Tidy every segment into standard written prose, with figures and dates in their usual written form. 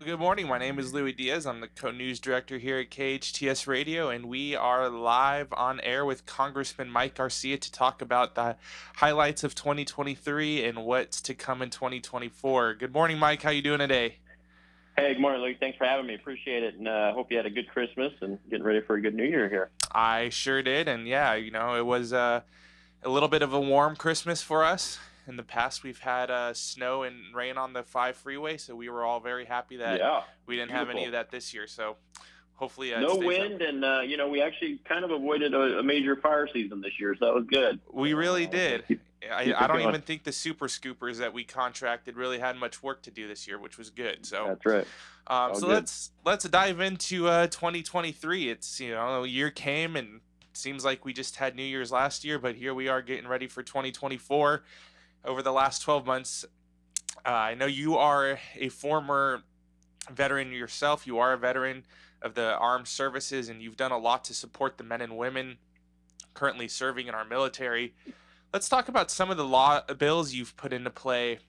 Good morning. My name is Louie Diaz. I'm the co-news director here at KHTS Radio, and we are live on air with Congressman Mike Garcia to talk about the highlights of 2023 and what's to come in 2024. Good morning, Mike. How you doing today? Hey, good morning, Luke. Thanks for having me. Appreciate it, and hope you had a good Christmas and getting ready for a good New Year here. I sure did, and yeah, it was a little bit of a warm Christmas for us. In the past, we've had snow and rain on the 5 freeway, so we were all very happy that Yeah, we didn't have any of beautiful. that this year. So hopefully it No stays that way. wind, and we actually kind of avoided a major fire season this year, so that was good. We really We'll did. keep I it don't going. even think the super scoopers that we contracted really had much work to do this year, which was good. So, That's right. um, All so good. let's dive into 2023. It's a year came and it seems like we just had New Year's last year, but here we are getting ready for 2024. Over the last 12 months, I know you are a former veteran yourself. You are a veteran of the armed services, and you've done a lot to support the men and women currently serving in our military. Let's talk about some of the law bills you've put into play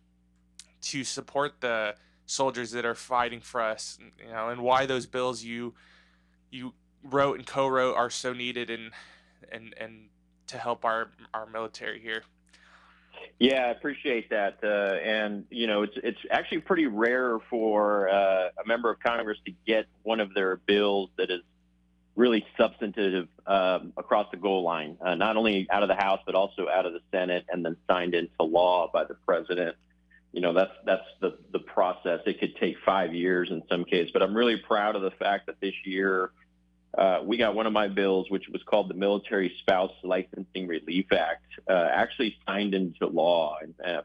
to support the soldiers that are fighting for us, and why those bills you wrote and co-wrote are so needed and to help our military here. Yeah, I appreciate that. And it's actually pretty rare for a member of Congress to get one of their bills that is really substantive across the goal line, not only out of the House but also out of the Senate, and then signed into law by the president. That's the process. It could take 5 years in some cases, but I'm really proud of the fact that this year we got one of my bills, which was called the Military Spouse Licensing Relief Act, actually signed into law.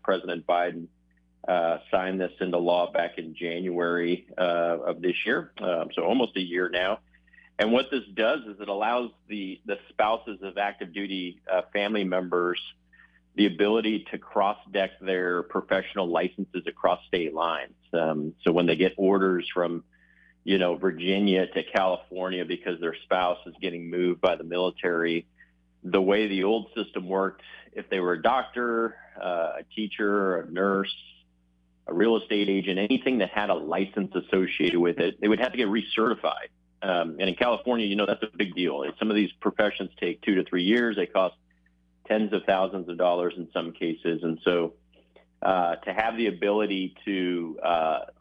President Biden signed this into law back in January of this year, so almost a year now. And what this does is it allows the spouses of active duty family members the ability to cross-deck their professional licenses across state lines. So when they get orders from Virginia to California because their spouse is getting moved by the military, the way the old system worked, if they were a doctor, a teacher, a nurse, a real estate agent, anything that had a license associated with it, they would have to get recertified. And in California, that's a big deal. Some of these professions take 2 to 3 years. They cost tens of thousands of dollars in some cases. And so to have the ability to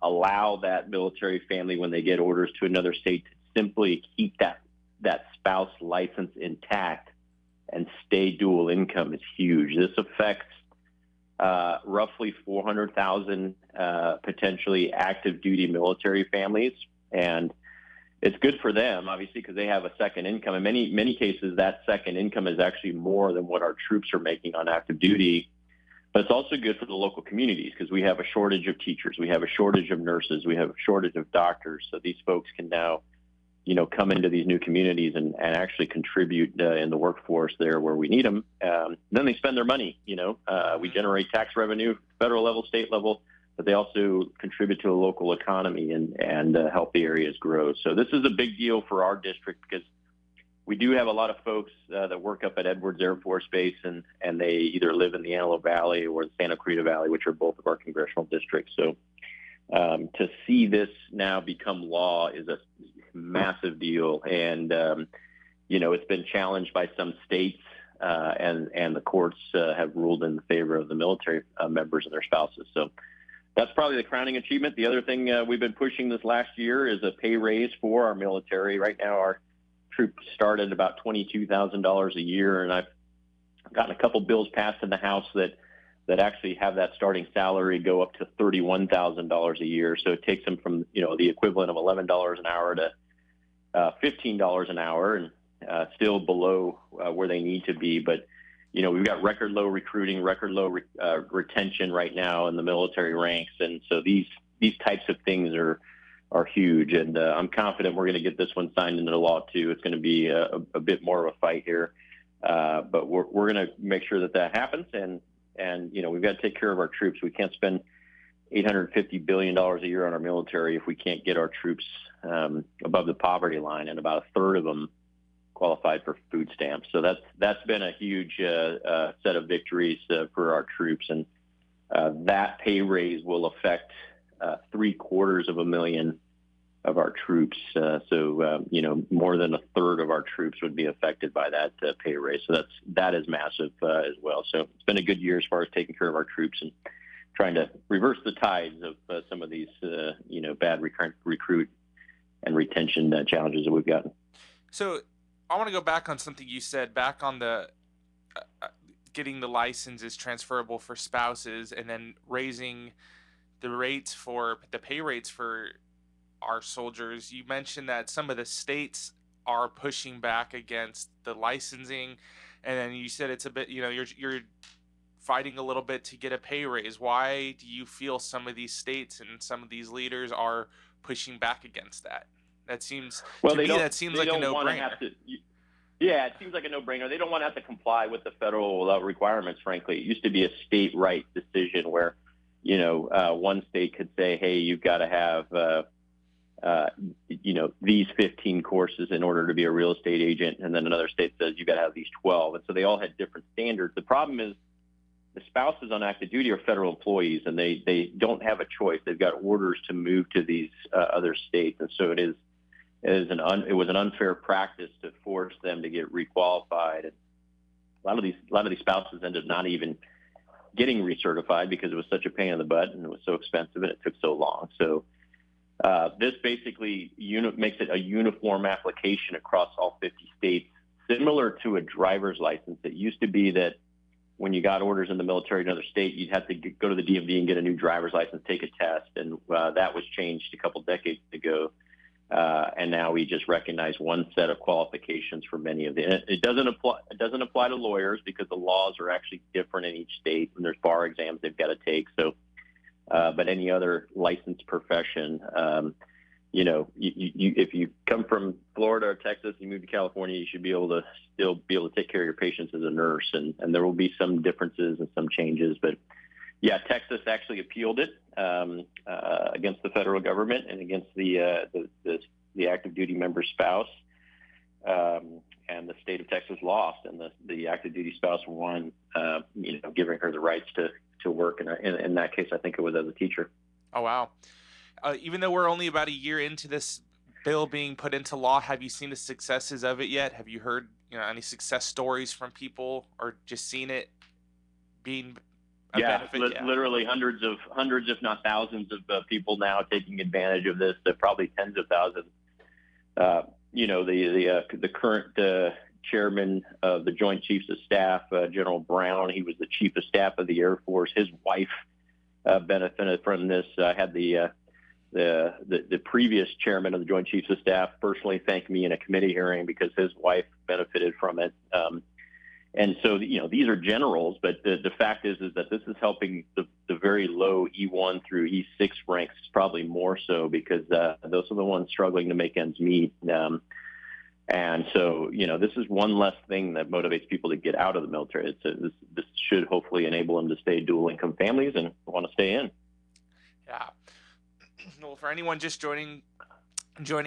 allow that military family, when they get orders to another state, to simply keep that spouse license intact and stay dual income is huge. This affects roughly 400,000 potentially active duty military families. And it's good for them, obviously, because they have a second income. In many cases, that second income is actually more than what our troops are making on active duty. But it's also good for the local communities because we have a shortage of teachers. We have a shortage of nurses. We have a shortage of doctors. So these folks can now, come into these new communities and actually contribute in the workforce there where we need them. Then they spend their money. We generate tax revenue, federal level, state level, but they also contribute to the local economy and help the areas grow. So this is a big deal for our district because we do have a lot of folks that work up at Edwards Air Force Base, and they either live in the Antelope Valley or the Santa Clarita Valley, which are both of our congressional districts. So to see this now become law is a massive deal. And, it's been challenged by some states, and the courts have ruled in favor of the military members and their spouses. So that's probably the crowning achievement. The other thing we've been pushing this last year is a pay raise for our military. Right now, our troops start at about $22,000 a year, and I've gotten a couple bills passed in the House that actually have that starting salary go up to $31,000 a year. So it takes them from the equivalent of $11 an hour to $15 an hour, and still below where they need to be. But we've got record low recruiting, record low retention right now in the military ranks, and so these types of things are huge. And I'm confident we're going to get this one signed into law too. It's going to be a bit more of a fight here, but we're going to make sure that happens. And we've got to take care of our troops. We can't spend $850 billion a year on our military if we can't get our troops above the poverty line, and about a third of them qualified for food stamps. So that's been a huge set of victories for our troops, and that pay raise will affect 750,000 of our troops. More than a third of our troops would be affected by that pay raise. So that is massive as well. So it's been a good year as far as taking care of our troops and trying to reverse the tides of some of these, bad recruit and retention challenges that we've gotten. So I want to go back on something you said back on the getting the licenses transferable for spouses and then raising the pay rates for our soldiers. You mentioned that some of the states are pushing back against the licensing, and then you said it's a bit, you're fighting a little bit to get a pay raise. Why do you feel some of these states and some of these leaders are pushing back against that? That seems like a no-brainer. Yeah, it seems like a no-brainer. They don't want to have to comply with the federal requirements, frankly. It used to be a state right decision where, one state could say, hey, you've got to have, these 15 courses in order to be a real estate agent. And then another state says you've got to have these 12. And so they all had different standards. The problem is the spouses on active duty are federal employees, and they don't have a choice. They've got orders to move to these other states. And so it was an unfair practice to force them to get requalified. And a lot of these spouses ended up not even getting recertified because it was such a pain in the butt and it was so expensive and it took so long. So this basically makes it a uniform application across all 50 states, similar to a driver's license. It used to be that when you got orders in the military in another state, you'd have to go to the DMV and get a new driver's license, take a test, and that was changed a couple decades ago. And now we just recognize one set of qualifications for many of them. It doesn't apply to lawyers because the laws are actually different in each state, and there's bar exams they've got to take. So, but any other licensed profession, if you come from Florida or Texas, you move to California, you should still be able to take care of your patients as a nurse, and there will be some differences and some changes, but. Yeah, Texas actually appealed it against the federal government and against the active duty member's spouse, and the state of Texas lost, and the active duty spouse won, giving her the rights to work. In that case, I think it was as a teacher. Oh wow! Even though we're only about a year into this bill being put into law, have you seen the successes of it yet? Have you heard any success stories from people, or just seen it being? Literally hundreds, if not thousands of people now taking advantage of this. Probably tens of thousands. The current chairman of the Joint Chiefs of Staff, General Brown, he was the Chief of Staff of the Air Force. His wife benefited from this. I had the previous chairman of the Joint Chiefs of Staff personally thank me in a committee hearing because his wife benefited from it. And so, these are generals, but the fact is that this is helping the very low E1 through E6 ranks, probably more so because those are the ones struggling to make ends meet. And so, this is one less thing that motivates people to get out of the military. This should hopefully enable them to stay dual income families and want to stay in. Yeah. Well, for anyone just joining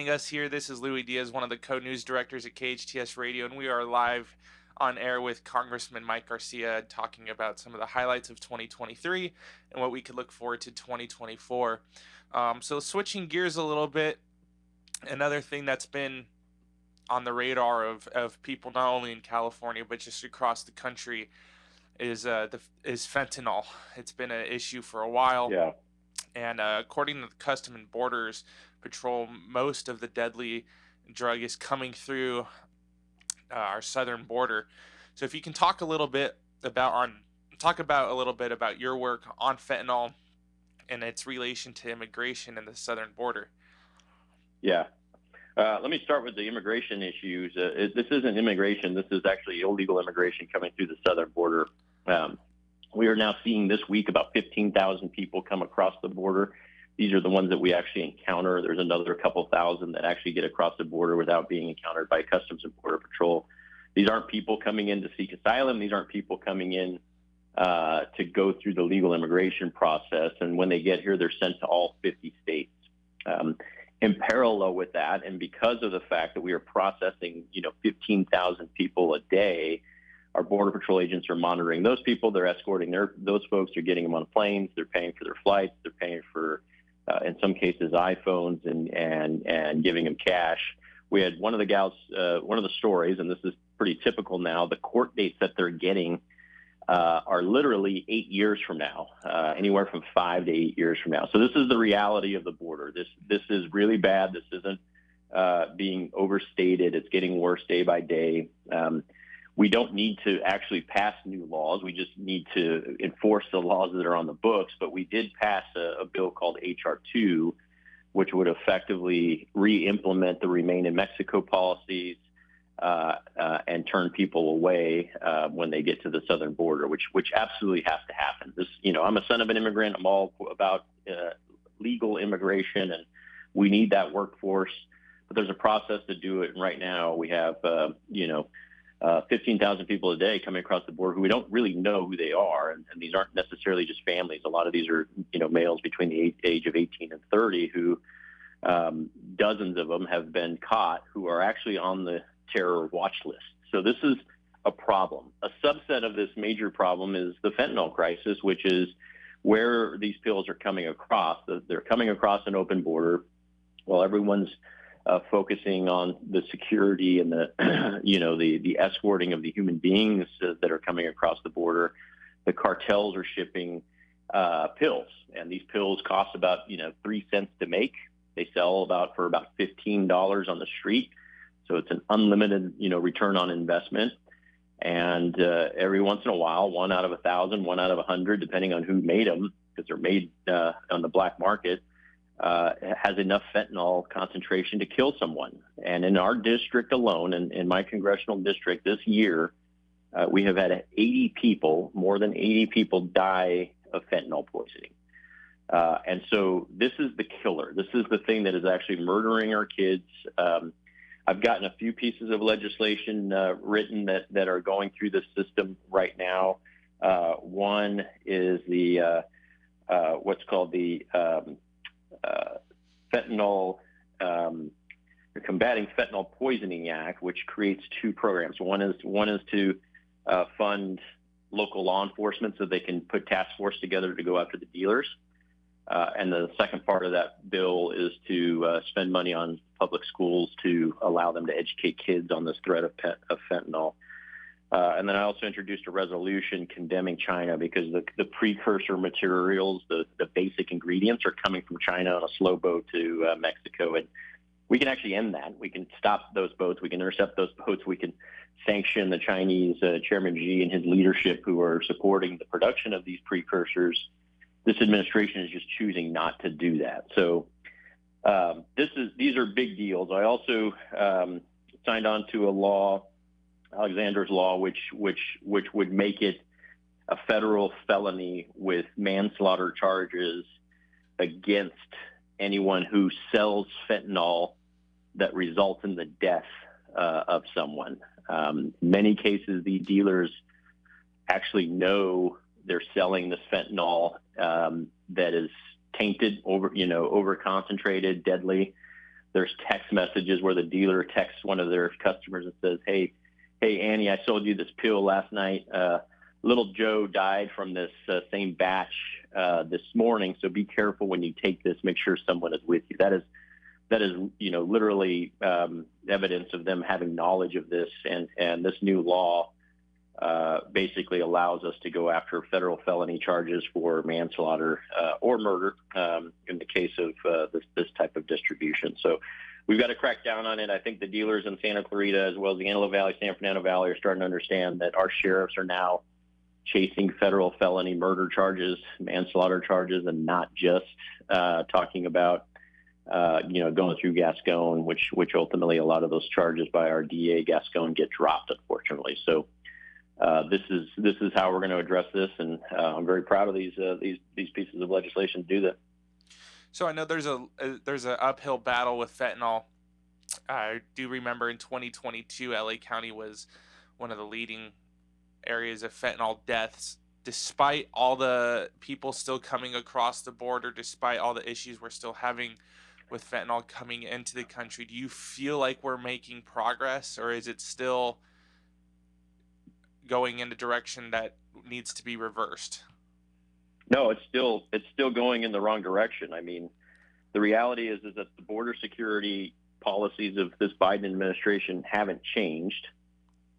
us here, this is Louie Diaz, one of the co-news directors at KHTS Radio, and we are live on air with Congressman Mike Garcia talking about some of the highlights of 2023 and what we could look forward to 2024. So switching gears a little bit, another thing that's been on the radar of people not only in California but just across the country is fentanyl. It's been an issue for a while. Yeah. And according to the Customs and Borders Patrol, most of the deadly drug is coming through our southern border. So if you can talk a little bit about your work on fentanyl and its relation to immigration and the southern border. Yeah. Let me start with the immigration issues. This isn't immigration. This is actually illegal immigration coming through the southern border. We are now seeing this week about 15,000 people come across the border. These are the ones that we actually encounter. There's another couple thousand that actually get across the border without being encountered by Customs and Border Patrol. These aren't people coming in to seek asylum. These aren't people coming in to go through the legal immigration process. And when they get here, they're sent to all 50 states. In parallel with that, and because of the fact that we are processing, 15,000 people a day, our Border Patrol agents are monitoring those people. They're escorting those folks. They're getting them on planes. They're paying for their flights. They're paying for in some cases iPhones, and giving them cash. We had one of the gals, one of the stories, and this is pretty typical now. The court dates that they're getting are literally 8 years from now, anywhere from 5 to 8 years from now. So this is the reality of the border. This is really bad. This isn't being overstated. It's getting worse day by day. We don't need to actually pass new laws. We just need to enforce the laws that are on the books. But we did pass a bill called H.R. 2, which would effectively re-implement the Remain in Mexico policies and turn people away when they get to the southern border, which absolutely has to happen. I'm a son of an immigrant. I'm all about legal immigration, and we need that workforce. But there's a process to do it. And right now we have, 15,000 people a day coming across the border who we don't really know who they are. And these aren't necessarily just families. A lot of these are, males between the age of 18 and 30 who dozens of them have been caught who are actually on the terror watch list. So this is a problem. A subset of this major problem is the fentanyl crisis, which is where these pills are coming across. They're coming across an open border while everyone's focusing on the security and the, the escorting of the human beings that are coming across the border. The cartels are shipping pills, and these pills cost about 3 cents to make. They sell for about $15 on the street, so it's an unlimited return on investment. And every once in a while, 1 out of 1,000, 1 out of 100, depending on who made them, because they're made on the black market, has enough fentanyl concentration to kill someone. And in our district alone, in my congressional district this year, we have had more than 80 people die of fentanyl poisoning. And so this is the killer. This is the thing that is actually murdering our kids. I've gotten a few pieces of legislation written that are going through the system right now. One is the what's called the fentanyl, Combating Fentanyl Poisoning Act, which creates 2 programs. One is to fund local law enforcement so they can put task force together to go after the dealers. And the second part of that bill is to spend money on public schools to allow them to educate kids on this threat of fentanyl. And then I also introduced a resolution condemning China because the precursor materials, the basic ingredients, are coming from China on a slow boat to Mexico. And we can actually end that. We can stop those boats. We can intercept those boats. We can sanction the Chinese Chairman Xi and his leadership who are supporting the production of these precursors. This administration is just choosing not to do that. So these are big deals. I also signed on to a law, Alexander's Law, which would make it a federal felony with manslaughter charges against anyone who sells fentanyl that results in the death of someone. In many cases, the dealers actually know they're selling this fentanyl that is tainted, over concentrated, deadly. There's text messages where the dealer texts one of their customers and says, Hey, Annie, I sold you this pill last night. Little Joe died from this same batch this morning. So be careful when you take this. Make sure someone is with you. That is, literally evidence of them having knowledge of this. And this new law basically allows us to go after federal felony charges for manslaughter or murder in the case of this type of distribution. So we've got to crack down on it. I think the dealers in Santa Clarita, as well as the Antelope Valley, San Fernando Valley, are starting to understand that our sheriffs are now chasing federal felony murder charges, manslaughter charges, and not just talking about, going through Gascon, which ultimately a lot of those charges by our DA Gascon get dropped, unfortunately. So this is how we're going to address this, and I'm very proud of these pieces of legislation to do that. So I know there's an uphill battle with fentanyl. I do remember in 2022, LA County was one of the leading areas of fentanyl deaths, despite all the people still coming across the border, despite all the issues we're still having with fentanyl coming into the country. Do you feel like we're making progress, or is it still going in a direction that needs to be reversed? No, it's still going in the wrong direction. I mean, The reality is that the border security policies of this Biden administration haven't changed.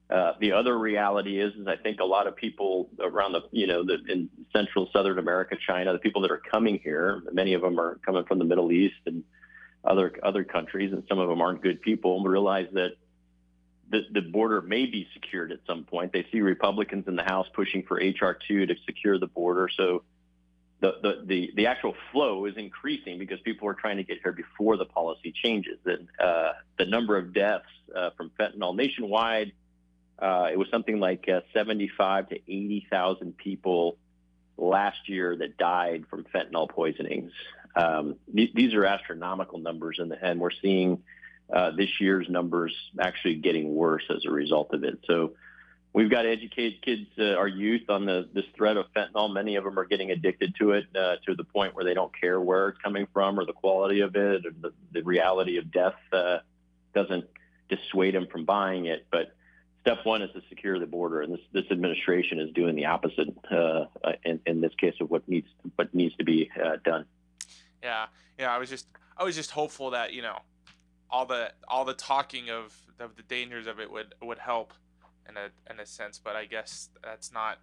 The other reality is I think a lot of people around in Central, Southern America, China, the people that are coming here, many of them are coming from the Middle East and other countries, and some of them aren't good people, realize that the border may be secured at some point. They see Republicans in the House pushing for H.R. 2 to secure the border. So the actual flow is increasing because people are trying to get here before the policy changes. And the number of deaths from fentanyl nationwide, it was something like 75 to 80,000 people last year that died from fentanyl poisonings. These are astronomical numbers, and we're seeing this year's numbers actually getting worse as a result of it. So we've got to educate kids, our youth, on this threat of fentanyl. Many of them are getting addicted to it to the point where they don't care where it's coming from or the quality of it, or the reality of death doesn't dissuade them from buying it. But step one is to secure the border, and this administration is doing the opposite in this case of what needs to be done. Yeah. I was just hopeful that all the talking of the dangers of it would help in a sense, but I guess that's not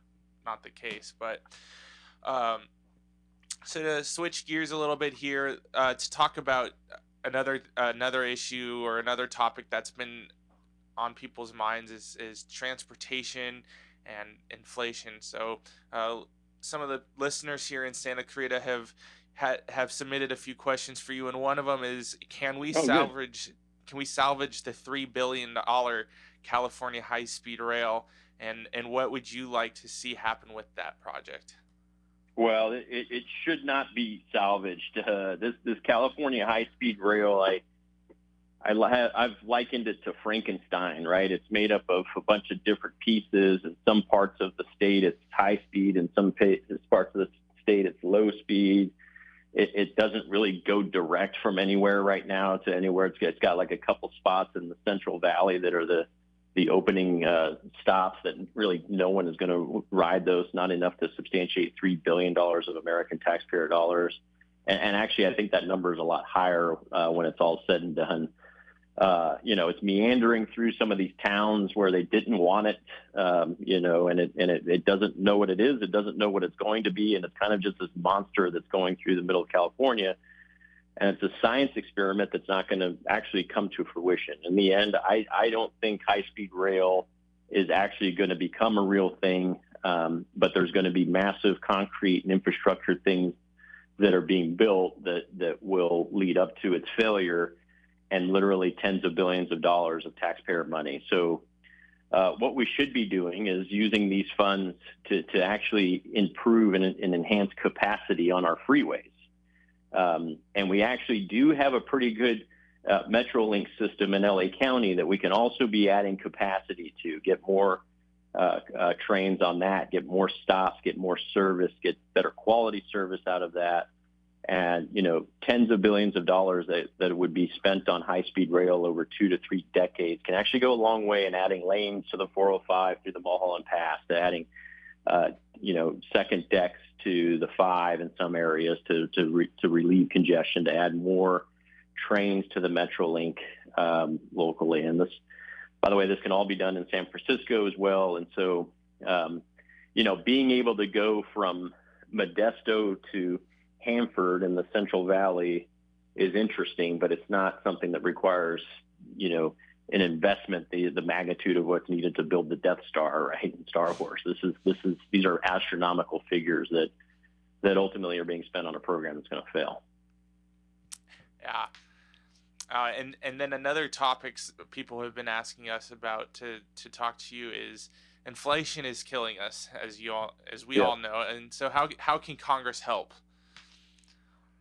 the case. But so to switch gears a little bit here, to talk about another issue or another topic that's been on people's minds is transportation and inflation. So some of the listeners here in Santa Clarita have submitted a few questions for you, and one of them is, can we salvage the $3 billion California high-speed rail, and what would you like to see happen with that project? Well, it should not be salvaged. This California high-speed rail, I've likened it to Frankenstein, right? It's made up of a bunch of different pieces. In some parts of the state, it's high speed. In some parts of the state, it's low speed. It doesn't really go direct from anywhere right now to anywhere. It's got like a couple spots in the Central Valley that are the opening stops that really no one is going to ride those, not enough to substantiate $3 billion of American taxpayer dollars. And actually, I think that number is a lot higher when it's all said and done. It's meandering through some of these towns where they didn't want it, and it doesn't know what it is. It doesn't know what it's going to be. And it's kind of just this monster that's going through the middle of California. And it's a science experiment that's not going to actually come to fruition. In the end, I don't think high-speed rail is actually going to become a real thing, but there's going to be massive concrete and infrastructure things that are being built that will lead up to its failure, and literally tens of billions of dollars of taxpayer money. So what we should be doing is using these funds to actually improve and enhance capacity on our freeways. And we actually do have a pretty good MetroLink system in LA County that we can also be adding capacity to, get more trains on that, get more stops, get more service, get better quality service out of that. And, tens of billions of dollars that would be spent on high-speed rail over 2 to 3 decades can actually go a long way in adding lanes to the 405 through the Mulholland Pass, to adding, second decks to the 5 in some areas to relieve congestion, to add more trains to the MetroLink locally. And this, by the way, this can all be done in San Francisco as well. And so, being able to go from Modesto to Hanford in the Central Valley is interesting, but it's not something that requires, an investment the magnitude of what's needed to build the Death Star, right, in Star Wars. These are astronomical figures that ultimately are being spent on a program that's going to fail. Yeah. And then another topic people have been asking us about to talk to you is inflation is killing us, as we all know. And so how can Congress help?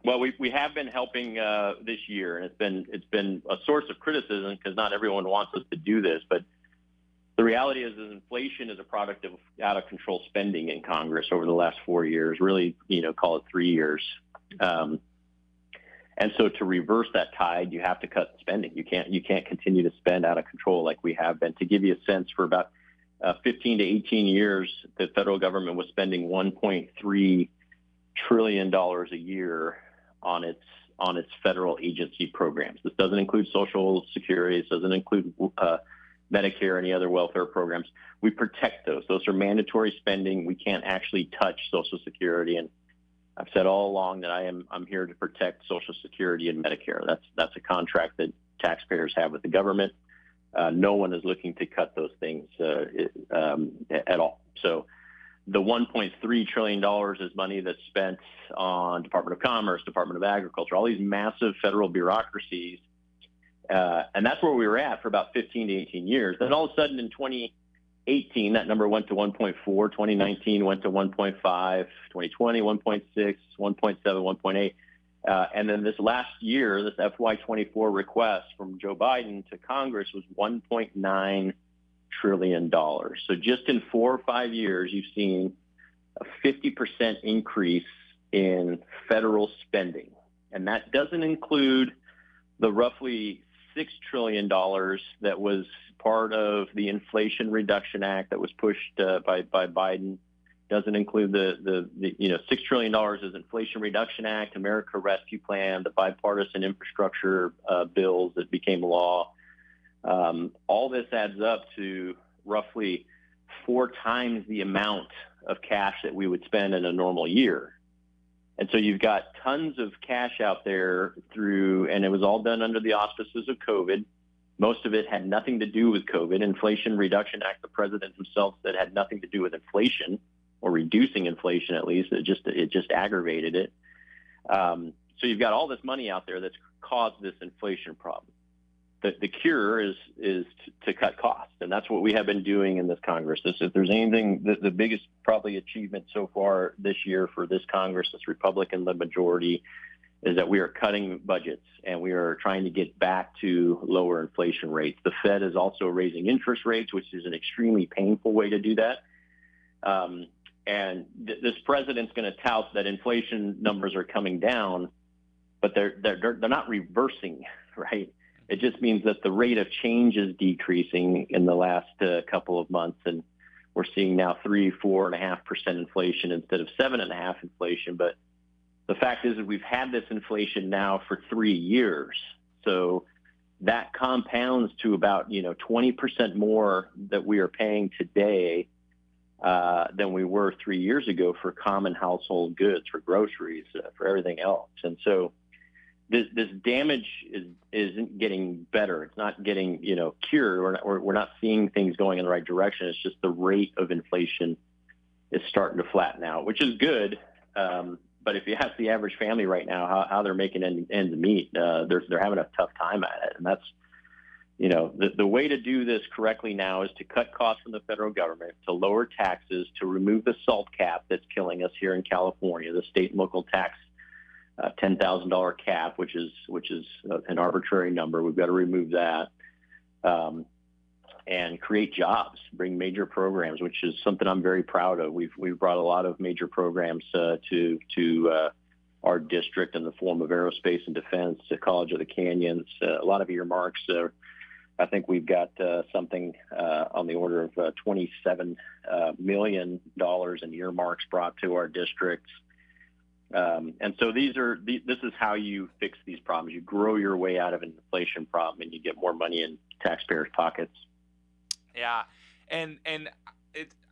Well, we have been helping this year, and it's been a source of criticism because not everyone wants us to do this. But the reality is inflation is a product of out of control spending in Congress over the last 4 years, really, call it 3 years. And so to reverse that tide, you have to cut spending. You can't continue to spend out of control like we have been. To give you a sense, for about 15 to 18 years, the federal government was spending $1.3 trillion a year on on its federal agency programs. This doesn't include Social Security. This doesn't include Medicare, any other welfare programs. We protect those. Those are mandatory spending. We can't actually touch Social Security. And I've said all along that I'm here to protect Social Security and Medicare. That's a contract that taxpayers have with the government. No one is looking to cut those things at all. So the $1.3 trillion is money that's spent on Department of Commerce, Department of Agriculture, all these massive federal bureaucracies. And that's where we were at for about 15 to 18 years. Then all of a sudden in 2018, that number went to 1.4, 2019 went to 1.5, 2020, 1.6, 1.7, 1.8. And then this last year, this FY24 request from Joe Biden to Congress was $1.9 trillion. So just in 4 or 5 years, you've seen a 50% increase in federal spending. And that doesn't include the roughly $6 trillion that was part of the Inflation Reduction Act that was pushed by Biden. Doesn't include the $6 trillion is Inflation Reduction Act, America Rescue Plan, the bipartisan infrastructure bills that became law. All this adds up to roughly 4 times the amount of cash that we would spend in a normal year. And so you've got tons of cash out there and it was all done under the auspices of COVID. Most of it had nothing to do with COVID. Inflation Reduction Act, the president himself said had nothing to do with inflation or reducing inflation, at least. It just aggravated it. So you've got all this money out there that's caused this inflation problem. The cure is to cut costs, and that's what we have been doing in this Congress. If there's anything, the biggest probably achievement so far this year for this Congress, this Republican-led majority, is that we are cutting budgets and we are trying to get back to lower inflation rates. The Fed is also raising interest rates, which is an extremely painful way to do that. And this president's going to tout that inflation numbers are coming down, but they're not reversing, right? It just means that the rate of change is decreasing in the last couple of months, and we're seeing now 4.5% inflation instead of 7.5% inflation. But the fact is that we've had this inflation now for 3 years, so that compounds to about 20% more that we are paying today than we were 3 years ago for common household goods, for groceries, for everything else. And so this damage isn't getting better. It's not getting cured. We're not seeing things going in the right direction. It's just the rate of inflation is starting to flatten out, which is good. But if you ask the average family right now how they're making ends meet, they're having a tough time at it. And that's the way to do this correctly now is to cut costs from the federal government, to lower taxes, to remove the SALT cap that's killing us here in California, the state and local tax $10,000 cap, which is an arbitrary number. We've got to remove that, and create jobs, bring major programs, which is something I'm very proud of. We've brought a lot of major programs to our district in the form of aerospace and defense, the College of the Canyons, a lot of earmarks. I think we've got something on the order of $27 million in earmarks brought to our districts. And so this is how you fix these problems. You grow your way out of an inflation problem, and you get more money in taxpayers' pockets. Yeah, and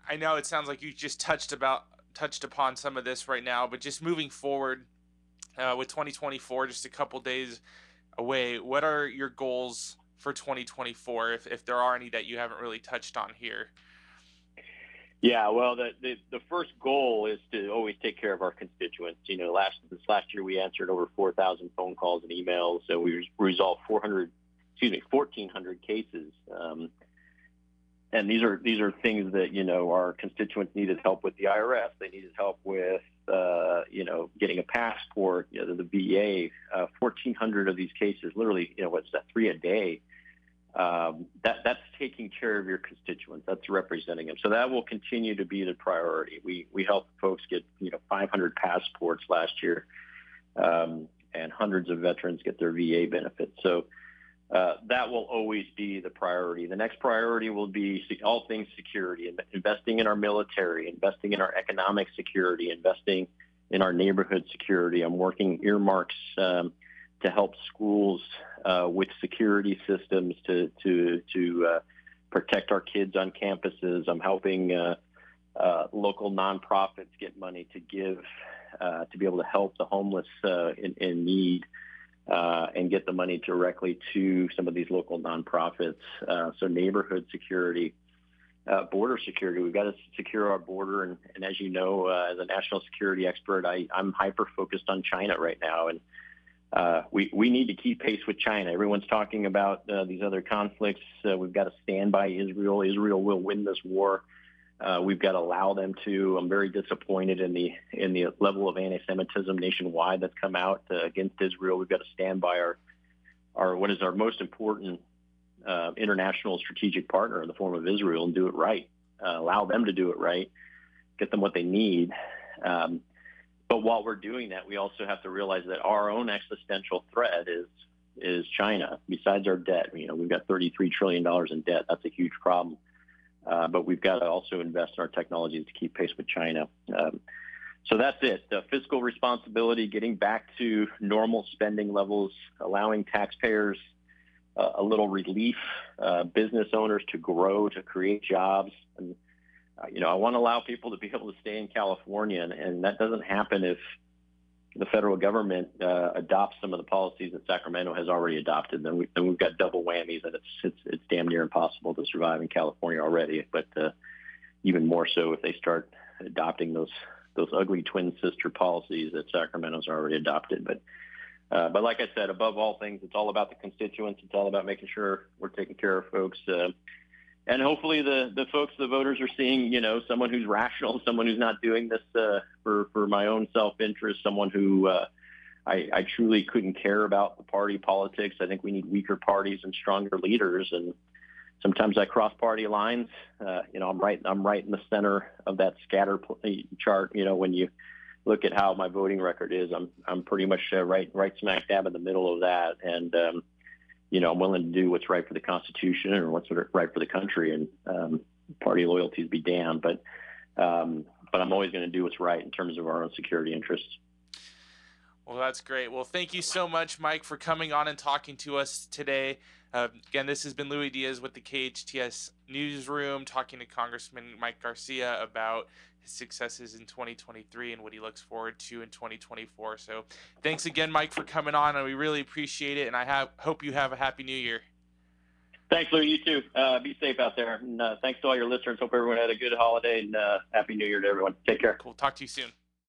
I know it sounds like you just touched upon some of this right now, but just moving forward with 2024, just a couple days away, what are your goals for 2024, if there are any that you haven't really touched on here? Yeah, well, the first goal is to always take care of our constituents. This last year we answered over 4,000 phone calls and emails. So we resolved 1,400 cases. And these are things that, our constituents needed help with the IRS. They needed help with, getting a passport, the VA, 1,400 of these cases, literally, what's that, 3 a day. That's taking care of your constituents. That's representing them. So that will continue to be the priority. We helped folks get 500 passports last year, and hundreds of veterans get their VA benefits. So that will always be the priority. The next priority will be all things security, investing in our military, investing in our economic security, investing in our neighborhood security. I'm working earmarks to help schools with security systems to protect our kids on campuses. I'm helping local nonprofits get money to give to be able to help the homeless in need. And get the money directly to some of these local nonprofits. So neighborhood security, border security. We've got to secure our border. And as you know, as a national security expert, I'm hyper-focused on China right now. And we need to keep pace with China. Everyone's talking about these other conflicts. We've got to stand by Israel. Israel will win this war. We've got to allow them to. I'm very disappointed in the level of anti-Semitism nationwide that's come out against Israel. We've got to stand by our what is our most important international strategic partner in the form of Israel and do it right. Allow them to do it right. Get them what they need. But while we're doing that, we also have to realize that our own existential threat is China. Besides our debt, we've got $33 trillion in debt. That's a huge problem. But we've got to also invest in our technologies to keep pace with China. So that's it. Fiscal responsibility, getting back to normal spending levels, allowing taxpayers a little relief, business owners to grow, to create jobs. And, I want to allow people to be able to stay in California. And that doesn't happen if the federal government adopts some of the policies that Sacramento has already adopted. Then we've got double whammies, and it's damn near impossible to survive in California already. But even more so if they start adopting those ugly twin sister policies that Sacramento's already adopted. But like I said, above all things, it's all about the constituents. It's all about making sure we're taking care of folks. And hopefully the folks, the voters, are seeing, someone who's rational, someone who's not doing this for my own self-interest, someone who I truly couldn't care about the party politics. I think we need weaker parties and stronger leaders. And sometimes I cross party lines. I'm right in the center of that scatter chart. When you look at how my voting record is, I'm pretty much right smack dab in the middle of that. And I'm willing to do what's right for the Constitution and what's right for the country, and party loyalties be damned. But I'm always going to do what's right in terms of our own security interests. Well, that's great. Well, thank you so much, Mike, for coming on and talking to us today. Again, this has been Louie Diaz with the KHTS Newsroom, talking to Congressman Mike Garcia about his successes in 2023 and what he looks forward to in 2024. So thanks again, Mike, for coming on, and we really appreciate it, and hope you have a happy new year. Thanks, Louie. You too. Be safe out there. And thanks to all your listeners. Hope everyone had a good holiday, and happy new year to everyone. Take care. Cool. Talk to you soon.